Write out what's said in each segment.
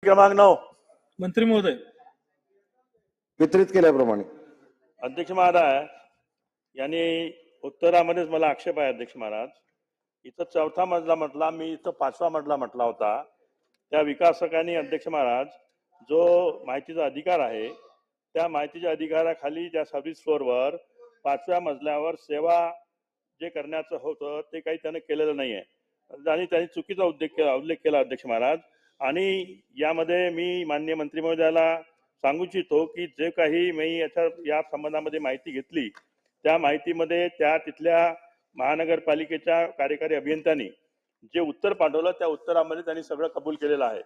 क्रमांक 9 मंत्री महोदय, वितरित केल्याप्रमाणे अध्यक्ष महाराज यांनी उत्तरामध्येच मला आक्षेप आहे. अध्यक्ष महाराज, इथं 4था मजला म्हटला, मी इथं 5वा मजला म्हटला होता. त्या विकासकांनी अध्यक्ष महाराज जो माहितीचा अधिकार आहे त्या माहितीच्या अधिकाराखाली त्या सर्व्हिस फ्लोअरवर 5व्या मजल्यावर सेवा जे करण्याचं होतं ते काही त्याने केलेलं नाहीये आणि त्यांनी चुकीचा उल्लेख केला अध्यक्ष महाराज. आणि यामध्ये मी माननीय मंत्री महोदयाला सांगू इच्छितो की जे काही मी या संबंधामध्ये माहिती घेतली त्या माहितीमध्ये त्या तिथल्या महानगरपालिकेच्या कार्यकारी अभियंत्यांनी जे उत्तर पाठवलं त्या उत्तरामध्ये त्यांनी सगळं कबूल केलेलं आहे.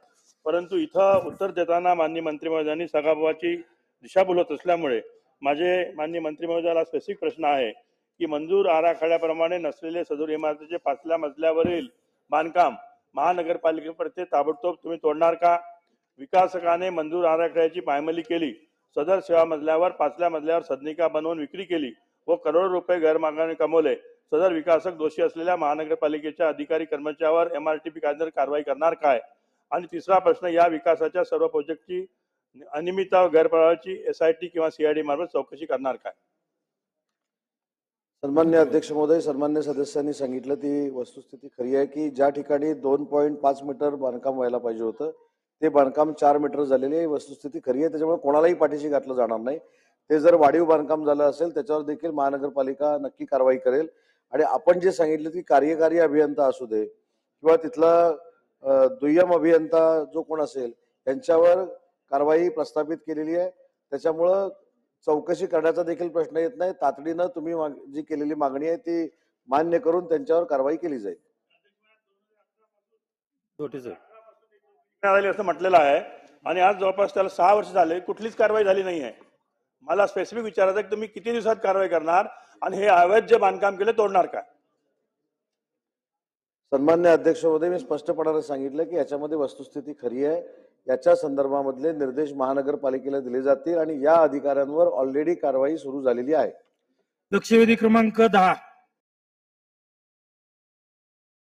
परंतु इथं उत्तर देताना माननीय मंत्री महोदयांनी सभागृहाची दिशाभूल होत असल्यामुळे माझे माननीय मंत्री महोदयाला स्पेसिफिक प्रश्न आहे की मंजूर आराखड्याप्रमाणे नसलेले सदर इमारतीचे 5व्या मजल्यावरील बांधकाम महानगरपालिकेपर्यंत ताबडतोब तुम्ही तोडणार का? विकासकाने मंजूर आराखड्याची पायमल्ली केली, सदर सेवा मजल्यावर 5व्या मजल्यावर सदनिका बनवून विक्री केली व करोडो रुपये गैरमार्गाने कमवले. सदर विकासक दोषी असलेल्या महानगरपालिकेच्या अधिकारी कर्मचाऱ्यावर MRTP कायद्यानुसार कारवाई करणार काय? आणि तिसरा प्रश्न, या विकासाच्या सर्व प्रोजेक्टची अनियमितता व गैरप्रकाराची SIT किंवा CID मार्फत चौकशी करणार काय? सन्मान्य अध्यक्ष महोदय, सन्मान्य सदस्यांनी सांगितलं ती वस्तुस्थिती खरी आहे की ज्या ठिकाणी 2.5 मीटर बांधकाम व्हायला पाहिजे होतं ते बांधकाम 4 मीटर झालेली आहे. वस्तुस्थिती खरी आहे, त्याच्यामुळे कोणालाही पाठीशी घातलं जाणार नाही. ते जर वाढीव बांधकाम झालं असेल त्याच्यावर देखील महानगरपालिका नक्की कारवाई करेल. आणि आपण जे सांगितलं की कार्यकारी अभियंता असू दे किंवा तिथला दुय्यम अभियंता जो कोण असेल त्यांच्यावर कारवाई प्रस्थापित केलेली आहे. त्याच्यामुळं चौकशी करण्याचा देखील प्रश्न येत नाही. तातडीनं तुम्ही जी केलेली मागणी आहे ती मान्य करून त्यांच्यावर कारवाई केली जाईल. असं म्हटलेलं आहे आणि आज जवळपास त्याला 6 वर्ष झाले, कुठलीच कारवाई झाली नाही आहे. मला स्पेसिफिक विचारायचं आहे की तुम्ही किती दिवसात कारवाई करणार आणि हे अवैध जे बांधकाम केले तोडणार का? सन्मान्य अध्यक्ष महोदय, मी स्पष्टपणाने सांगितलं की याच्यामध्ये वस्तुस्थिती खरी आहे. याच्या संदर्भामधले निर्देश महानगरपालिकेला दिले जातील आणि या अधिकाऱ्यांवर ऑलरेडी कारवाई सुरू झालेली आहे. लक्षवेधी क्रमांक 10